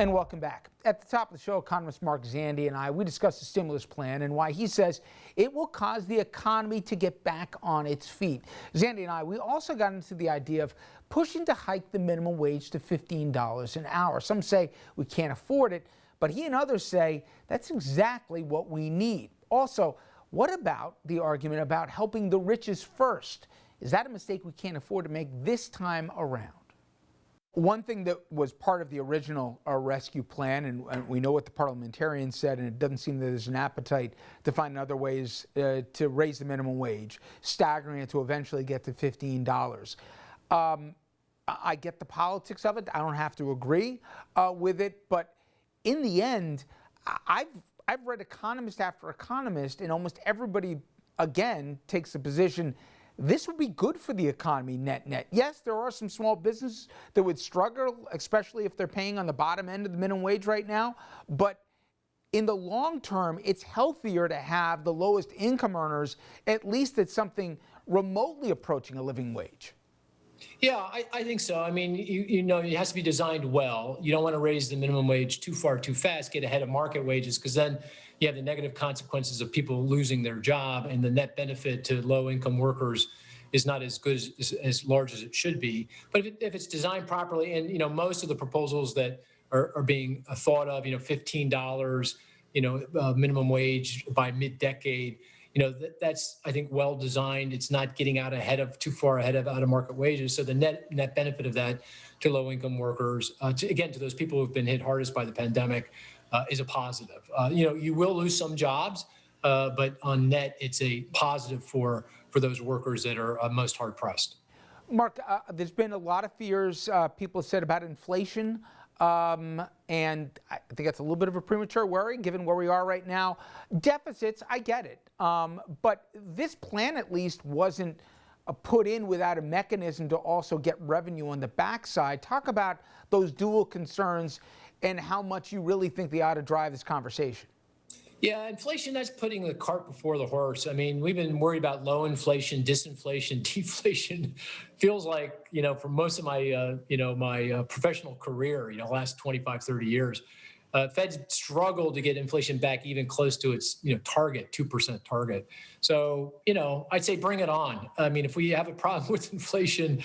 And welcome back. At the top of the show, economist Mark Zandi and we discussed the stimulus plan and why he says it will cause the economy to get back on its feet. Zandi and we also got into the idea of pushing to hike the minimum wage to $15 an hour. Some say we can't afford it, but he and others say that's exactly what we need. Also, what about the argument about helping the richest first? Is that a mistake we can't afford to make this time around? One thing that was part of the original rescue plan, and we know what the parliamentarians said, and it doesn't seem that there's an appetite to find other ways to raise the minimum wage, staggering it to eventually get to $15. I get the politics of it. I don't have to agree with it, but in the end, I've read economist after economist, and almost everybody, again, takes the position this would be good for the economy net. Yes, there are some small businesses that would struggle, especially if they're paying on the bottom end of the minimum wage right now. But in the long term, it's healthier to have the lowest income earners, at least at something remotely approaching a living wage. Yeah, I think so. I mean, you know, it has to be designed well. You don't want to raise the minimum wage too far, too fast, get ahead of market wages, because then you have the negative consequences of people losing their job, and the net benefit to low-income workers is not as good as large as it should be. But if it's designed properly, and, you know, most of the proposals that are being thought of, you know, $15, minimum wage by mid-decade, you know, that's, I think, well designed. It's not getting too far ahead of out of market wages. So the net benefit of that to low income workers, to those people who've been hit hardest by the pandemic, is a positive. You will lose some jobs, but on net, it's a positive for those workers that are most hard pressed. Mark, there's been a lot of fears people have said about inflation. And I think that's a little bit of a premature worry given where we are right now. Deficits, I get it. But this plan at least wasn't put in without a mechanism to also get revenue on the backside. Talk about those dual concerns and how much you really think they ought to drive this conversation. Yeah, inflation, that's putting the cart before the horse. I mean, we've been worried about low inflation, disinflation, deflation. Feels like, for most of my, my professional career, last 25, 30 years, Fed's struggled to get inflation back even close to its, target, 2% target. So, I'd say bring it on. I mean, if we have a problem with inflation,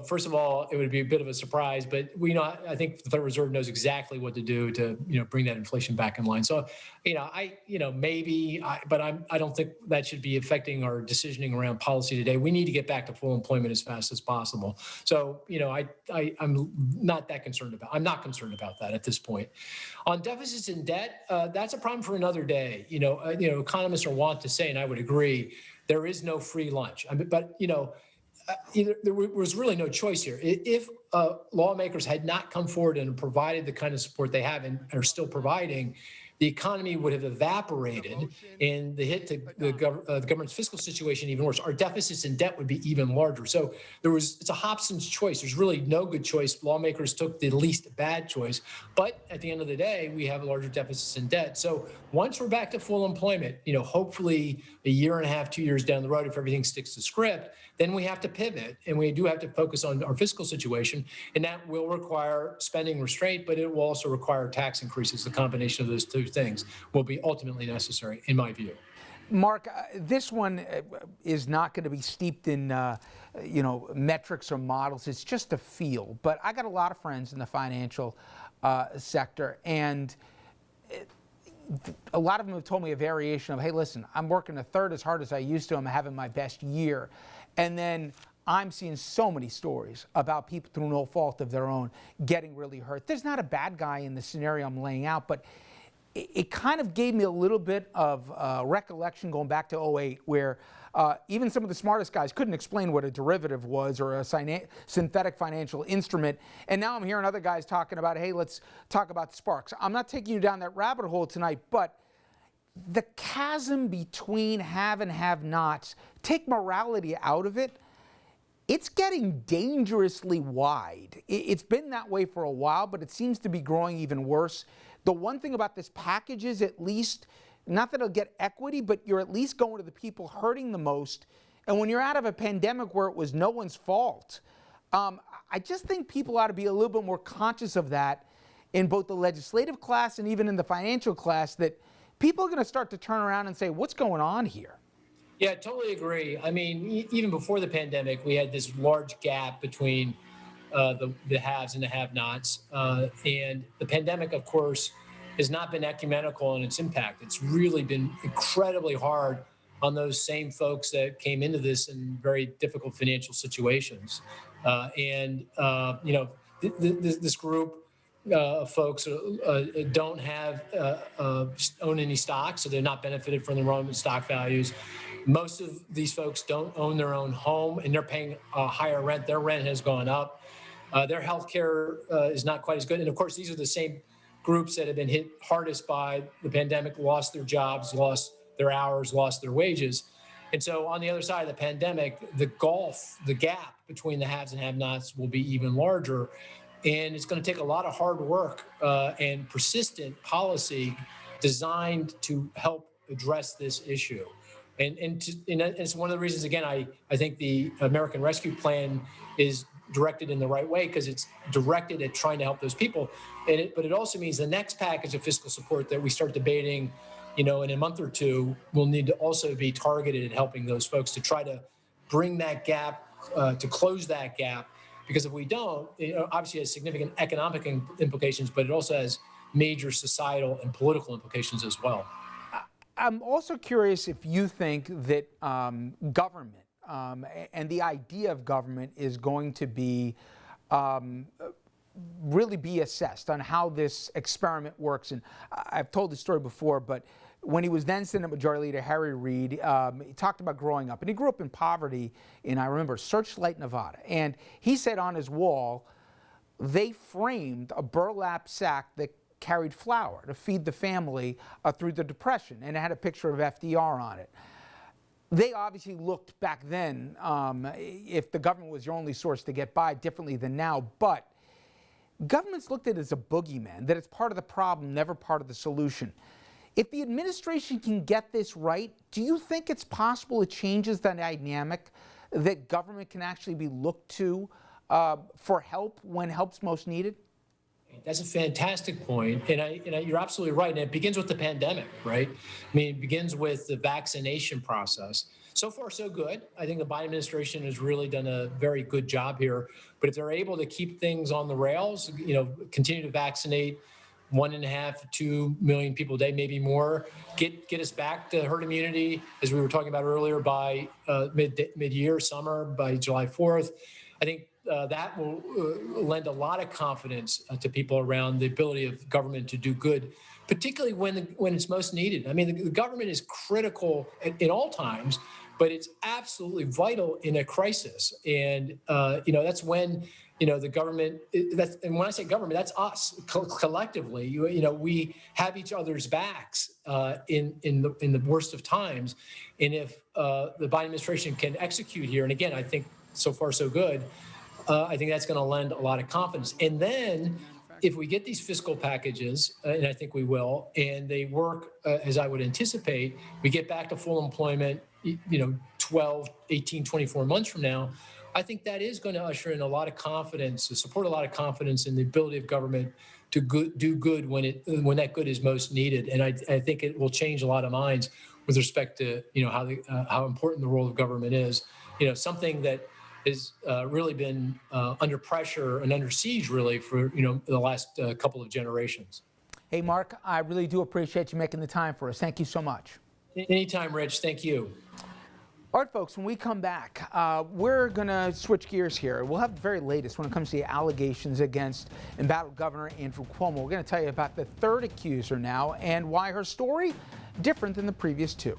first of all, it would be a bit of a surprise, but I think the Federal Reserve knows exactly what to do to, bring that inflation back in line. So, maybe, but I don't think that should be affecting our decisioning around policy today. We need to get back to full employment as fast as possible. So, I'm not concerned about that at this point. On deficits and debt, that's a problem for another day. Economists are wont to say, and I would agree, there is no free lunch. There was really no choice here. If lawmakers had not come forward and provided the kind of support they have and are still providing, the economy would have evaporated, and the hit to the government's fiscal situation even worse. Our deficits and debt would be even larger. So it's a Hobson's choice. There's really no good choice. Lawmakers took the least bad choice. But at the end of the day, we have larger deficits and debt. So once we're back to full employment, hopefully a year and a half, 2 years down the road, if everything sticks to script, then we have to pivot, and we do have to focus on our fiscal situation. And that will require spending restraint, but it will also require tax increases. The combination of those two things will be ultimately necessary, in my view. Mark, this one is not going to be steeped in, metrics or models. It's just a feel. But I got a lot of friends in the financial sector, and a lot of them have told me a variation of, hey, listen, I'm working a third as hard as I used to. I'm having my best year. And then I'm seeing so many stories about people through no fault of their own getting really hurt. There's not a bad guy in the scenario I'm laying out, but it kind of gave me a little bit of recollection going back to 2008, where even some of the smartest guys couldn't explain what a derivative was or a synthetic financial instrument. And now I'm hearing other guys talking about, hey, let's talk about sparks. I'm not taking you down that rabbit hole tonight, but the chasm between have and have-nots, take morality out of it, it's getting dangerously wide. It's been that way for a while, but it seems to be growing even worse. The one thing about this package is, at least, not that it'll get equity, but you're at least going to the people hurting the most. And when you're out of a pandemic where it was no one's fault, I just think people ought to be a little bit more conscious of that in both the legislative class and even in the financial class that people are going to start to turn around and say, what's going on here? Yeah, I totally agree. I mean, even before the pandemic, we had this large gap between the haves and the have-nots. And the pandemic, of course, has not been ecumenical in its impact. It's really been incredibly hard on those same folks that came into this in very difficult financial situations. This group of folks don't have own any stock, so they're not benefited from the Roman stock values. Most of these folks don't own their own home, and they're paying higher rent. Their rent has gone up. Their health care is not quite as good. And of course, these are the same groups that have been hit hardest by the pandemic, lost their jobs, lost their hours, lost their wages. And so on the other side of the pandemic, the gap between the haves and have-nots will be even larger. And it's going to take a lot of hard work and persistent policy designed to help address this issue. And it's one of the reasons, again, I think the American Rescue Plan is directed in the right way, because it's directed at trying to help those people. But it also means the next package of fiscal support that we start debating, in a month or two, will need to also be targeted at helping those folks to try to bring that gap, to close that gap. Because if we don't, it obviously has significant economic implications, but it also has major societal and political implications as well. I'm also curious if you think that government and the idea of government is going to be really be assessed on how this experiment works. And I've told this story before, but when he was then Senate Majority Leader Harry Reid, he talked about growing up. And he grew up in poverty in, I remember, Searchlight, Nevada. And he said on his wall, they framed a burlap sack that carried flour to feed the family through the Depression. And it had a picture of FDR on it. They obviously looked back then, if the government was your only source to get by, differently than now. But governments looked at it as a boogeyman, that it's part of the problem, never part of the solution. If the administration can get this right, do you think it's possible it changes the dynamic, that government can actually be looked to for help when help's most needed? That's a fantastic point. And you're absolutely right. And it begins with the pandemic, right? I mean, it begins with the vaccination process. So far, so good. I think the Biden administration has really done a very good job here. But if they're able to keep things on the rails, continue to vaccinate 1.5 to 2 million people a day, maybe more, get us back to herd immunity, as we were talking about earlier, by mid-year, summer, by July 4th. I think that will lend a lot of confidence to people around the ability of government to do good, particularly when it's most needed. I mean, the government is critical in all times, but it's absolutely vital in a crisis. And, that's when, the government, and when I say government, that's us collectively. We have each other's backs in the worst of times. And if the Biden administration can execute here, and again, I think so far so good, I think that's going to lend a lot of confidence. And then if we get these fiscal packages, and I think we will, and they work as I would anticipate, we get back to full employment, 12, 18, 24 months from now, I think that is going to usher in a lot of confidence, to support a lot of confidence in the ability of government to do good when that good is most needed. And I think it will change a lot of minds with respect to, how important the role of government is. Something that has really been under pressure and under siege, really, for the last couple of generations. Hey, Mark, I really do appreciate you making the time for us. Thank you so much. Anytime, Rich. Thank you. All right, folks, when we come back, we're going to switch gears here. We'll have the very latest when it comes to the allegations against embattled Governor Andrew Cuomo. We're going to tell you about the third accuser now and why her story different than the previous two.